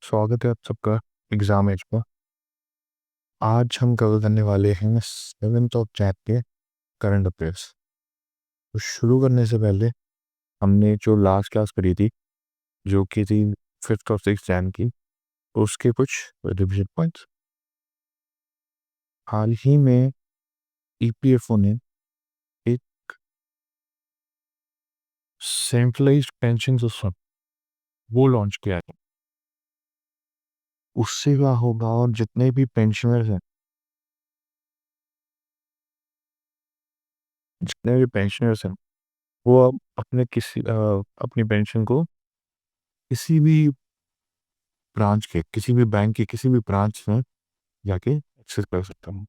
स्वागत है आप सबका एग्जाम एज पर। आज हम कवर करने वाले हैं 7th ऑफ जैन के करंट अफेयर्स। तो शुरू करने से पहले हमने जो लास्ट क्लास करी थी, जो कि थी 5th और 6th जैन की, उसके कुछ रिविजन पॉइंट्स। हाल ही में ईपीएफओ ने एक सेंट्रलाइज्ड पेंशन सिस्टम वो लॉन्च किया है। उससे क्या होगा, और जितने भी पेंशनर्स हैं, वो अब अपनी पेंशन को किसी भी बैंक के किसी भी ब्रांच में जाके एक्सेस कर सकता हूँ।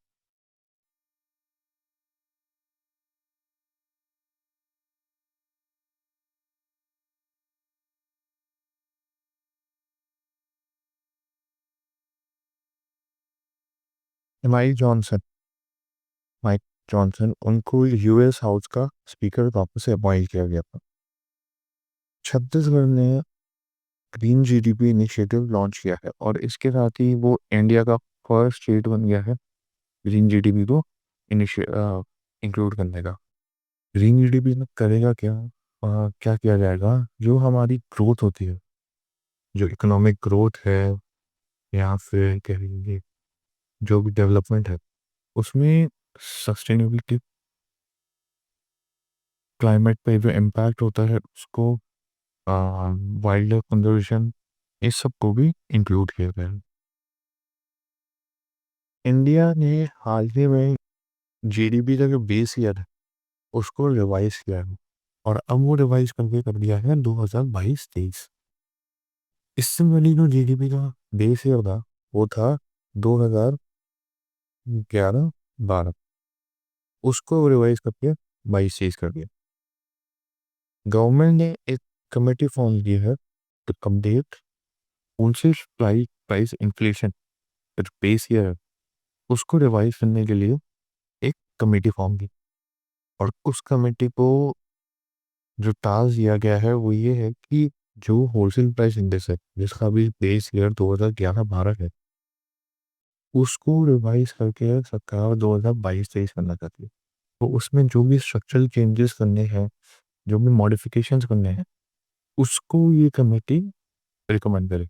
माइक जॉनसन माइक जॉनसन उनको यूएस हाउस का स्पीकर वापस से अपॉइंट किया गया था। छत्तीसगढ़ ने ग्रीन जीडीपी इनिशिएटिव लॉन्च किया है और इसके साथ ही वो इंडिया का फर्स्ट स्टेट बन गया है ग्रीन जीडीपी को इंक्लूड करने का। ग्रीन जीडीपी में करेगा क्या, क्या किया जाएगा? जो हमारी ग्रोथ होती है, जो इकोनॉमिक ग्रोथ है, या फिर कहेंगे जो भी डेवलपमेंट है, उसमें सस्टेनेबिलिटी, क्लाइमेट पे जो इम्पैक्ट होता है उसको, वाइल्ड लाइफ कंजर्वेशन, इस सब को भी इंक्लूड किया गया है। इंडिया ने हाल ही में जीडीपी का जो बेस ईयर है उसको रिवाइज किया है, और अब वो रिवाइज करके कर दिया है 2022-23। इससे पहले जो जीडीपी का बेस ईयर था वो था 2011-12, उसको रिवाइज करके 22-23 कर दिया। गवर्नमेंट ने एक कमेटी फॉर्म की है टू अपडेट उनसे प्राइस इन्फ्लेशन बेस ईयर है, उसको रिवाइज करने के लिए एक कमेटी फॉर्म की। और उस कमेटी को जो टास्क दिया गया है वो ये है कि जो होलसेल प्राइस इंडेक्स है, जिसका भी बेस ईयर 2011-12 है, उसको रिवाइज करके सरकार 2022-23 करना चाहती है। तो उसमें जो भी स्ट्रक्चरल चेंजेस करने हैं, जो भी मॉडिफिकेशंस करने हैं, उसको ये कमेटी रिकमेंड करे।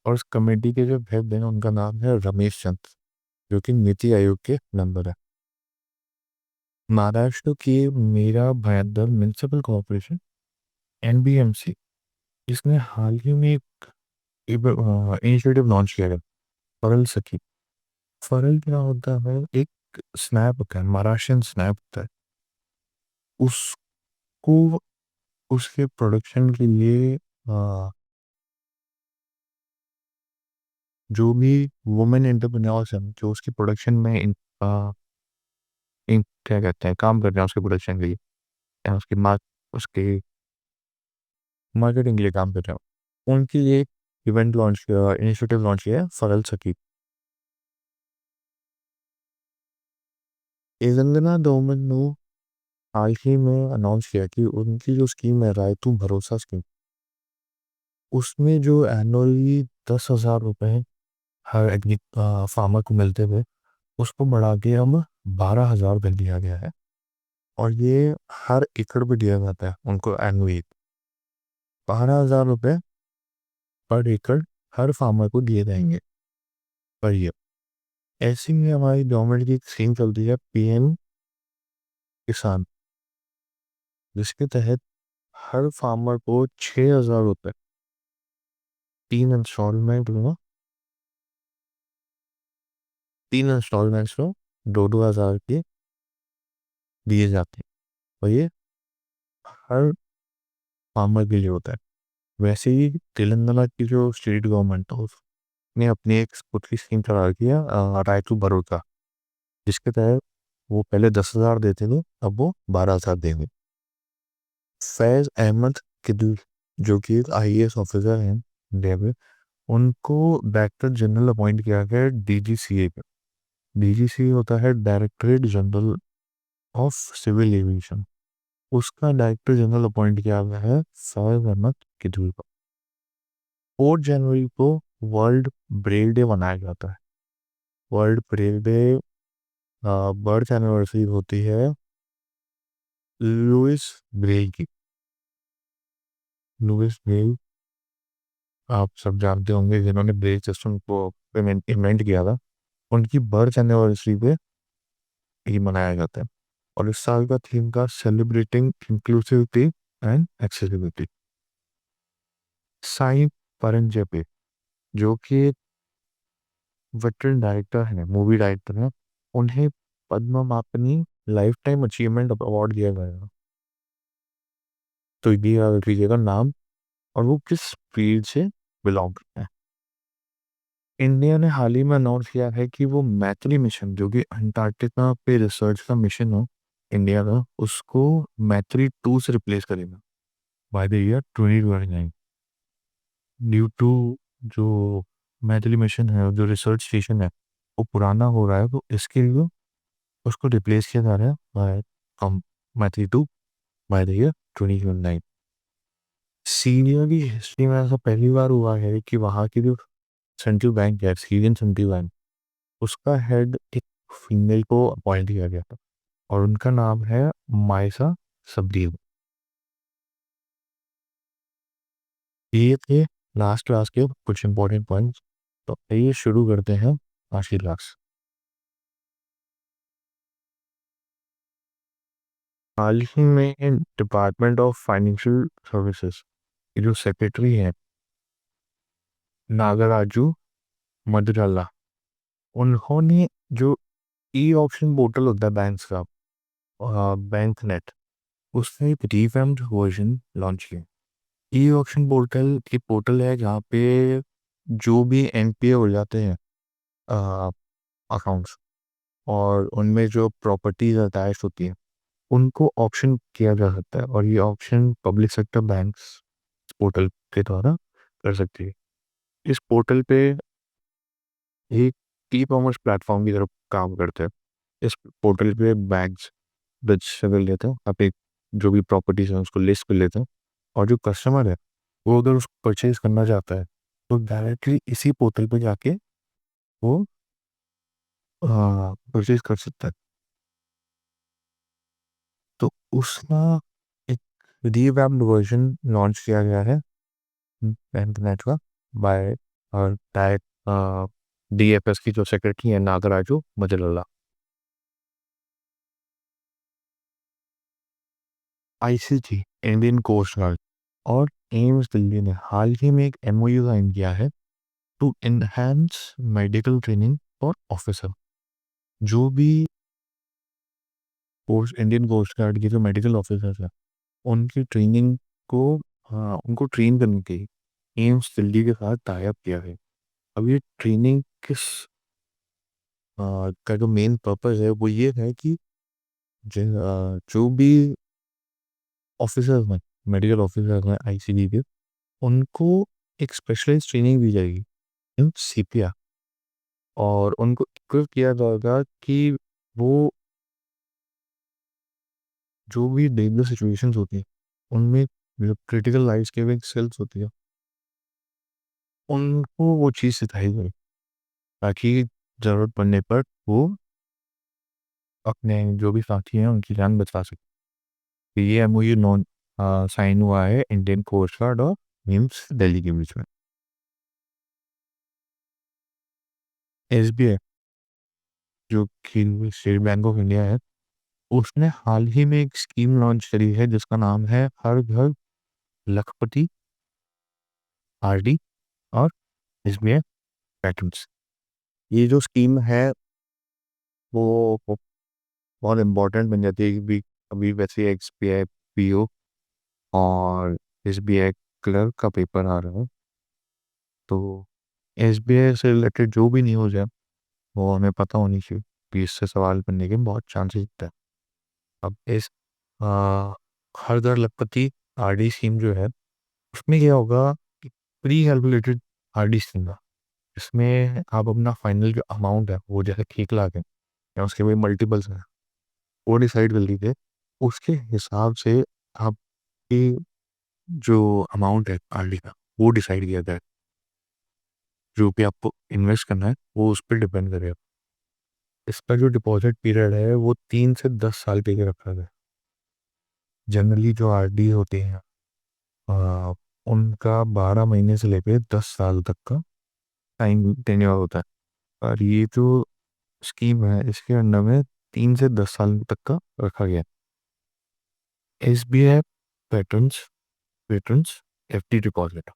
और उस कमेटी के जो हेड हैं उनका नाम है रमेश चंद, जो कि नीति आयोग के मेंबर है। महाराष्ट्र की मेरा भयंदर म्यूनसिपल कॉरपोरेशन एनबीएमसी, इसने हाल ही में एक इनिशिएटिव लॉन्च किया है, फरल सखी। फरल क्या होता है? एक स्नैप होता है, महाराष्ट्रियन स्नैप होता है। उसको उसके प्रोडक्शन के लिए जो भी वुमेन एंटरप्रेन्योर्स हैं, जो उसकी प्रोडक्शन में क्या कहते हैं, काम कर रहे हैं उसके प्रोडक्शन के लिए, या उसके मार्केटिंग के लिए काम कर रहे हैं, उनके लिए इवेंट लॉन्च किया, इनिशिएटिव लॉन्च किया है फरल सखी। तेलंगाना गवर्नमेंट ने हाल ही में अनाउंस किया कि उनकी जो स्कीम है रायतू भरोसा स्कीम, उसमें जो एनुअली 10,000 रुपये हर फार्मर को मिलते हुए, उसको बढ़ा के अब 12,000 कर दिया गया है। और ये हर एकड़ पे दिया जाता है उनको एनुअली 12,000 रुपये पर एकड़ हर फार्मर को दिए जाएंगे पर ईयर। ऐसी में हमारी गवर्नमेंट की एक स्कीम चलती है पीएम किसान, जिसके तहत हर फार्मर को 6,000 रुपये 3 इंस्टॉलमेंट में 3 इंस्टॉलमेंट्स में 2-2 हज़ार के दिए जाते हैं। और ये हर फार्मर के लिए होता है। वैसे ही तेलंगाना की जो स्टेट गवर्नमेंट है उसने अपनी एक खुद की स्कीम चला रखी है, रायतू भरोसा, जिसके तहत वो पहले 10,000 देते थे, अब वो 12,000 देंगे। फैज अहमद किदल, जो कि एक आईएएस ऑफिसर हैं इंडिया में, उनको डायरेक्टर जनरल अपॉइंट किया गया है डीजीसीए पे। डीजीसीए होता है directorate general of civil aviation. उसका डायरेक्टर जनरल अपॉइंट किया गया है फैज अहमद किदल को। 4 जनवरी को वर्ल्ड ब्रेल डे मनाया जाता है। World Braille day birth anniversary होती है लुइस ब्रेल की। लुइस ब्रेल आप सब जानते होंगे, जिन्होंने ब्रेल सिस्टम को इन्वेंट किया था। उनकी बर्थ एनिवर्सरी पे ये मनाया जाता है। और इस साल का थीम था celebrating inclusivity and accessibility. Sai Paranjpye, जो कि वेटरन डायरेक्टर है, मूवी डायरेक्टर है, उन्हें पद्ममापनी लाइफ टाइम अचीवमेंट अवार्ड दिया गया है। तो ये याद लीजिएगा नाम और वो किस फील्ड से बिलोंग करते हैं। इंडिया ने हाल ही में अनाउंस किया है कि वो मैत्री मिशन, जो कि अंटार्कटिका पे रिसर्च का मिशन हो इंडिया का, उसको मैत्री 2 से रिप्लेस करेगा by the year 2029। Due to जो मैत्री मिशन है, जो रिसर्च स्टेशन है, वो पुराना हो रहा है, तो इसके लिए उसको रिप्लेस किया जा रहा है बाय मैत्री 2 बाय द ईयर 2029। सीरिया की हिस्ट्री में ऐसा पहली बार हुआ है कि वहाँ की जो सेंट्रल बैंक है, सीरियन सेंट्रल बैंक, उसका हेड एक फीमेल को अपॉइंट किया गया था और उनका नाम है मायसा सबदील। ये थे लास्ट क्लास के कुछ इंपॉर्टेंट पॉइंट्स। तो आइए शुरू करते हैं आज की क्लास। हाल ही में डिपार्टमेंट ऑफ फाइनेंशियल सर्विसेज के जो सेक्रेटरी हैं, नागराजू मदराला, उन्होंने जो ई ऑप्शन पोर्टल होता है बैंक्स का, बैंक नेट, उसका एक रिवैम्प्ड वर्जन लॉन्च किया। ई ऑप्शन पोर्टल की पोर्टल है जहाँ पे जो भी एनपीए हो जाते हैं अकाउंट्स, और उनमें जो प्रॉपर्टीज अटैच होती हैं, उनको ऑप्शन किया जा सकता है। और ये option public sector banks portal के द्वारा कर सकती है। इस पोर्टल पे एक ई कॉमर्स प्लेटफॉर्म की तरफ काम करते हैं। इस पोर्टल पे बैंक्स रजिस्टर कर लेते हैं, आप एक जो भी प्रॉपर्टीज है उसको लिस्ट कर लेते हैं, और जो कस्टमर है वो अगर उसको परचेज करना चाहता है तो डायरेक्टली इसी पोर्टल पे जाके वो परचेज कर सकता है। तो उसका एक रिवैम्प्ड वर्जन लॉन्च किया गया है इंटरनेट का बाय और डायरेक्ट डीएफएस की जो सेक्रेटरी है नागराजू मजलल्ला। आईसीजी, इंडियन कोस्ट गार्ड और एम्स दिल्ली ने हाल ही में एक एमओयू साइन किया है to enhance medical training for officer. जो भी कोस्ट इंडियन कोस्ट गार्ड के जो मेडिकल ऑफिसर्स हैं, उनकी ट्रेनिंग को, उनको ट्रेन करने के लिए एम्स दिल्ली के साथ टाई अप किया है। अब ये ट्रेनिंग किस का जो मेन पर्पस है वो ये है कि जो भी ऑफिसर्स हैं, मेडिकल ऑफिसर्स हैं आईसीडी के, उनको एक स्पेशलाइज ट्रेनिंग दी जाएगी इन सीपीआर, और उनको इक्विप किया जाएगा कि वो जो भी डेंजर सिचुएशंस होती हैं उनमें, जो क्रिटिकल लाइफ सेविंग स्किल्स होती है, उनको वो चीज़ सिखाई जाए ताकि ज़रूरत पड़ने पर वो अपने जो भी साथी हैं उनकी जान बचा सके। तो ये एमओयू नॉन साइन हुआ है इंडियन कोस्ट गार्ड और मीम्स दिल्ली के बीच में। एसबीआई, जो कि स्टेट बैंक ऑफ इंडिया है, उसने हाल ही में एक स्कीम लॉन्च करी है जिसका नाम है हर घर लखपति आरडी और एसबीआई पैटर्न्स। ये जो स्कीम है वो बहुत इम्पोर्टेंट बन जाती है, कि अभी वैसे एसबीआई पीओ और एसबीआई क्लर्क का पेपर आ रहा है, तो एसबीआई से रिलेटेड जो भी न्यूज़ है वो हमें पता होनी चाहिए, कि इससे सवाल बनने के बहुत चांसेस होते हैं। अब इस आ, हर घर लखपति आरडी स्कीम जो है, उसमें क्या होगा कि प्री कैलकुलेटेड आरडी स्कीम है। इसमें आप अपना फाइनल जो अमाउंट है, वो जैसे 1 लाख है या उसके भी मल्टीपल्स हैं, वो डिसाइड कर लीजिए। उसके हिसाब से आपकी जो अमाउंट है आरडी का, वो डिसाइड किया जाए। जो भी आपको इन्वेस्ट करना है वो उस पर डिपेंड करेगा। इसका जो डिपॉजिट पीरियड है वो 3 से 10 साल के लिए रखा गया है। जनरली जो आरडी होती हैं आ, उनका 12 महीने से लेकर 10 साल तक का टाइम टेन्योर होता है। और ये जो स्कीम है इसके अंडर में 3 से 10 साल तक का रखा गया है। S B I patterns patterns F D deposit,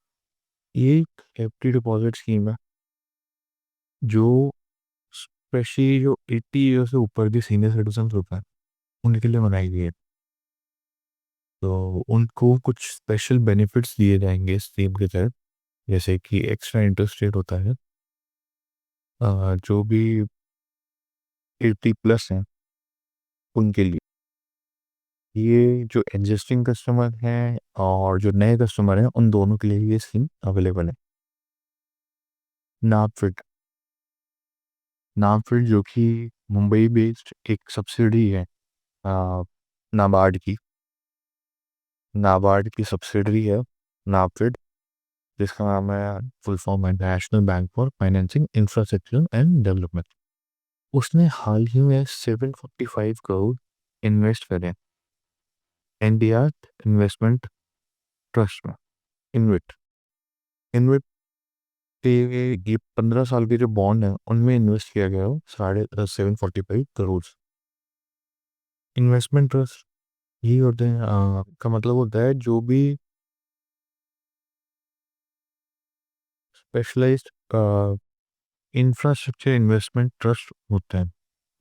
ये एक एफ डी डिपॉजिट स्कीम है जो स्पेशली जो 80 ईयर से ऊपर के सीनियर सिटीजन होता है उनके लिए बनाई गई है। तो उनको कुछ स्पेशल बेनिफिट्स दिए जाएंगे इस स्कीम के तहत, जैसे कि एक्स्ट्रा इंटरेस्ट रेट होता है। जो भी 80 प्लस हैं उनके लिए, ये जो एग्जिस्टिंग कस्टमर हैं और जो नए कस्टमर हैं उन दोनों के लिए ये स्कीम अवेलेबल है। नाबार्ड, नाबार्ड जो कि मुंबई बेस्ड एक सब्सिडी है आ, नाबार्ड की, नाबार्ड की सब्सिडरी है नाबार्ड, जिसका नाम है फुल फॉर्म है national bank for financing infrastructure and development. उसने हाल ही में 745 करोड़ इन्वेस्ट करे एनडीआर इन्वेस्टमेंट ट्रस्ट में। इनविट इनविट के ये 15 साल के जो बॉन्ड है उनमें इन्वेस्ट किया गया हो 745 करोड़। इन्वेस्टमेंट ट्रस्ट यही होते हैं, का मतलब होता है जो भी स्पेशलाइज्ड इंफ्रास्ट्रक्चर इन्वेस्टमेंट ट्रस्ट होते हैं।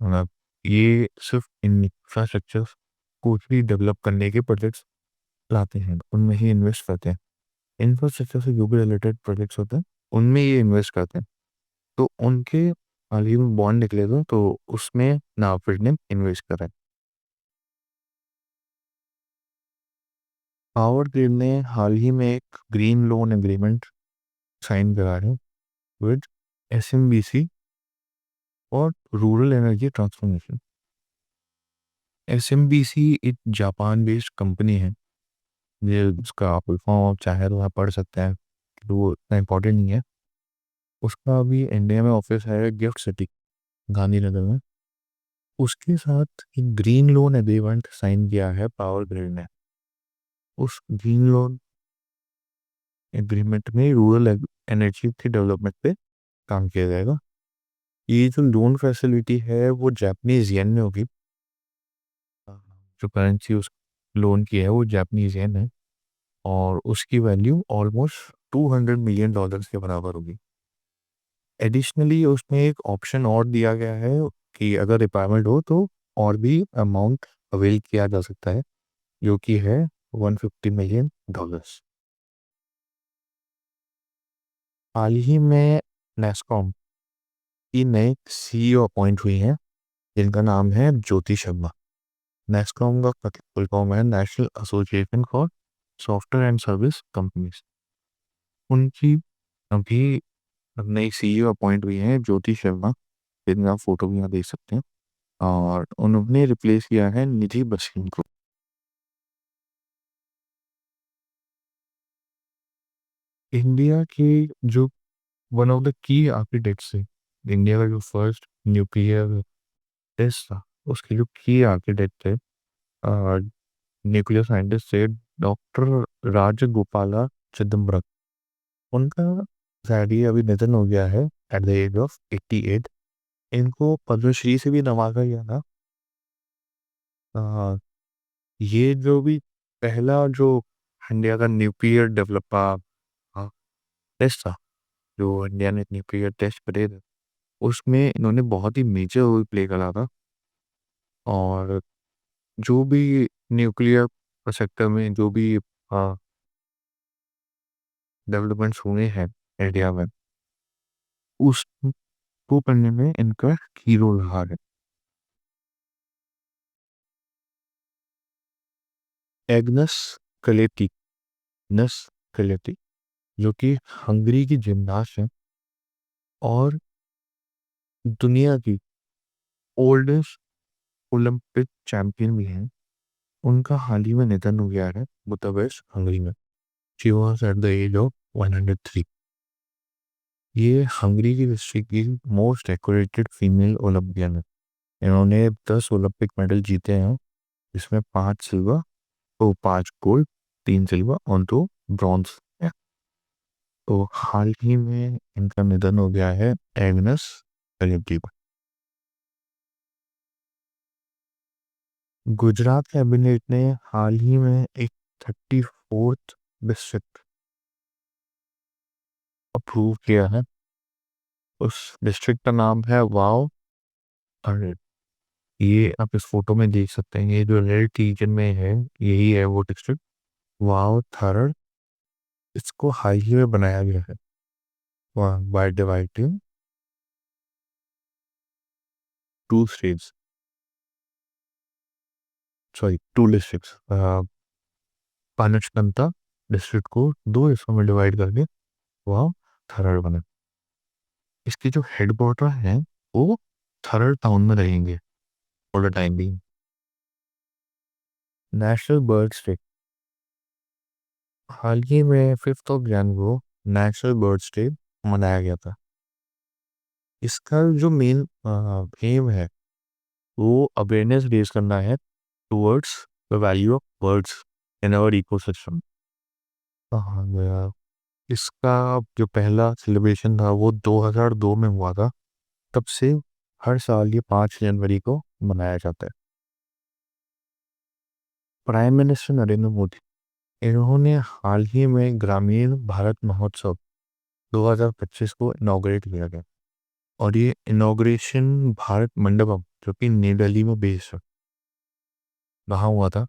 मतलब ये सिर्फ इंफ्रास्ट्रक्चर को ही डेवलप करने के प्रोजेक्ट्स लाते हैं, उनमें ही इन्वेस्ट करते हैं। इंफ्रास्ट्रक्चर से जो भी रिलेटेड प्रोजेक्ट्स होते हैं उनमें ये इन्वेस्ट करते हैं। तो उनके हाल ही में बॉन्ड निकले थे तो उसमें नाबार्ड ने इन्वेस्ट करा है। पावर ग्रिड ने हाल ही में एक ग्रीन लोन एग्रीमेंट साइन करा है विद एसएमबीसी और रूरल एनर्जी ट्रांसफॉर्मेशन। एसएमबीसी एक जापान बेस्ड कंपनी है, ये उसका आप फॉर्म आप चाहे तो आप पढ़ सकते हैं, तो वो इतना इम्पोर्टेंट नहीं है। उसका अभी इंडिया में ऑफिस है गिफ्ट सिटी गांधीनगर में। उसके साथ एक ग्रीन लोन एग्रीमेंट साइन किया है पावर ग्रिड ने। उस ग्रीन लोन एग्रीमेंट में रूरल एनर्जी के डेवलपमेंट पे काम किया जाएगा। ये जो लोन फैसिलिटी है वो जापानीज येन में होगी। जो करेंसी उस लोन की है वो जापानीज येन है और उसकी वैल्यू ऑलमोस्ट $200 मिलियन के बराबर होगी। एडिशनली उसमें एक ऑप्शन और दिया गया है कि अगर रिक्वायरमेंट हो तो और भी अमाउंट अवेल किया जा सकता है, जो कि है $150 मिलियन। हाल ही में नेस्कॉम की नए सीईओ अपॉइंट हुई हैं जिनका नाम है ज्योति शर्मा। नेस्कॉम का फुल फॉर्म है national association for software and service companies. उनकी अभी नई सीईओ अपॉइंट हुई है ज्योति शर्मा, जिनका आप फोटो भी यहाँ देख सकते हैं, और उन्होंने रिप्लेस किया है निधि बसिन को। इंडिया के जो one of the key architects है, इंडिया का जो फर्स्ट न्यूक्लियर टेस्ट था उसके जो की आर्किटेक्ट थे, न्यूक्लियर साइंटिस्ट थे डॉक्टर राजगोपाला चिदम्बरम। उनका शायद ही अभी निधन हो गया है एट द एज ऑफ 88। इनको पद्मश्री से भी नवाजा गया था। आ, ये जो भी पहला जो इंडिया का न्यूक्लियर डेवलपर टेस्ट था, जो इंडिया ने न्यूक्लियर टेस्ट करे थे, उसमें इन्होंने बहुत ही मेजर रोल प्ले करा था। और जो भी न्यूक्लियर सेक्टर में जो भी डेवलपमेंट्स हुए हैं इंडिया में, उसको करने में इनका की रोल रहा है। एग्नस कलेटी, नस कलेटी, जो कि हंगरी की जिमनास्ट है और दुनिया की ओल्डेस्ट ओलंपिक चैंपियन भी हैं। उनका हाल ही में निधन हो गया है बुदापेस्ट हंगरी में। She was at the age of 103। ये हंगरी की हिस्ट्री की मोस्ट डेकोरेटेड फीमेल ओलंपियन है। इन्होंने 10 ओलंपिक मेडल जीते हैं, जिसमें 5 सिल्वर और 5 गोल्ड, 3 सिल्वर और 2 ब्रॉन्ज है। तो हाल ही में इनका निधन हो गया है, एग्नेस करिएप्पा। गुजरात कैबिनेट ने हाल ही में एक 34th डिस्ट्रिक्ट अप्रूव किया है। उस डिस्ट्रिक्ट का नाम है वाव थरड। ये आप इस फोटो में देख सकते हैं, ये जो रेड रीजन में है यही है वो डिस्ट्रिक्ट, वाव थरड। इसको हाल ही में बनाया गया है by dividing 2 states, sorry 2 districts. पानचकंता डिस्ट्रिक्ट को 2 हिस्सों में डिवाइड करके वाव थरड बना। इसके जो हेड क्वार्टर हैं वो थरड टाउन में रहेंगे for the time being. National birds day, हाल ही में 5 जनवरी को नेशनल बर्ड्स डे मनाया गया था। इसका जो मेन एम है वो अवेयरनेस रेज करना है towards the value of birds in our ecosystem. इसका जो पहला सेलिब्रेशन था वो 2002 में हुआ था। तब से हर साल ये 5 जनवरी को मनाया जाता है। प्राइम मिनिस्टर नरेंद्र मोदी, इन्होंने हाल ही में ग्रामीण भारत महोत्सव 2025 को इनॉग्रेट किया गया, और ये इनॉग्रेशन भारत मंडपम जो कि नई दिल्ली में बेस्ड है वहाँ हुआ था।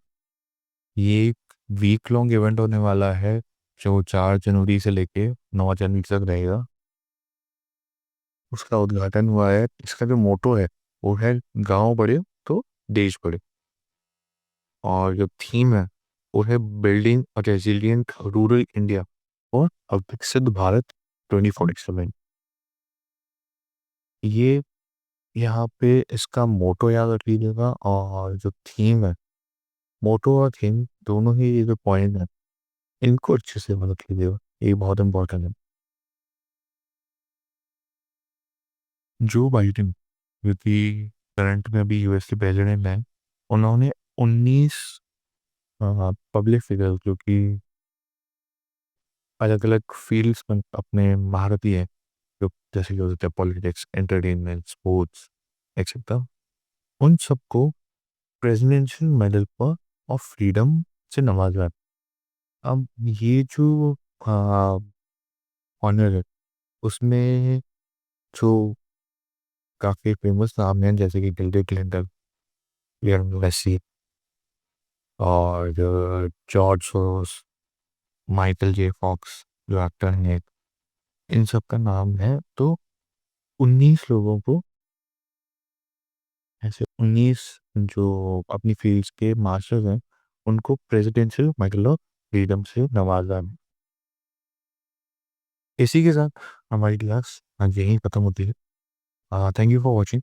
ये एक वीक लॉन्ग इवेंट होने वाला है जो 4 जनवरी से लेके 9 जनवरी तक रहेगा। उसका उद्घाटन हुआ है। इसका जो मोटो है वो है गांव बढ़े तो देश बढ़े, और जो थीम है वो है बिल्डिंग अ रेजिलियंट रूरल इंडिया और अ विकसित भारत 2047। ये यहाँ पे इसका मोटो याद रख लीजिएगा, और जो थीम है, मोटो और थीम दोनों ही ये जो पॉइंट है इनको अच्छे से मदद कीजिएगा, ये बहुत इंपॉर्टेंट है। जो बाइडेन जो कि करंट में अभी यूएस के प्रेसिडेंट हैं, उन्होंने 19 पब्लिक फिगर जो कि अलग अलग फील्ड्स में अपने महारती हैं, जो जैसे कि होते हैं पॉलिटिक्स, एंटरटेनमेंट, स्पोर्ट्स एक्सेट्रा, उन सबको प्रेसिडेंशियल मेडल पर ऑफ फ्रीडम से नवाजा। अब ये जो ऑनर है उसमें जो काफ़ी फेमस नाम हैं जैसे कि हिलरी क्लिंटन, लियोनेल मेसी और George Soros, Michael J Fox जो एक्टर हैं, इन सब का नाम है। तो 19 लोगों को, ऐसे 19 जो अपनी फील्ड्स के मास्टर्स हैं, उनको प्रेसिडेंशियल मेडल ऑफ फ्रीडम से नवाजा है। इसी के साथ हमारी क्लास आज यहीं खत्म होती है। Thank you for watching.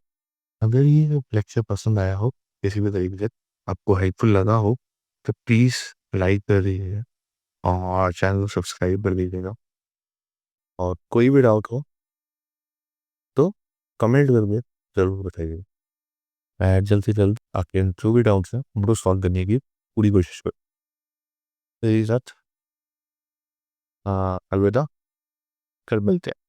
अगर ये लेक्चर पसंद आया हो, किसी भी तरीके से आपको हेल्पफुल लगा हो, तो प्लीज़ लाइक कर दीजिएगा और चैनल को सब्सक्राइब कर दीजिएगा। और कोई भी डाउट हो तो कमेंट करके ज़रूर बताइएगा। मैं जल्द से जल्द आपके जो भी डाउट्स हैं उनको सॉल्व करने की पूरी कोशिश करूँ। तो ये साथ अलविदा, कल मिलते हैं।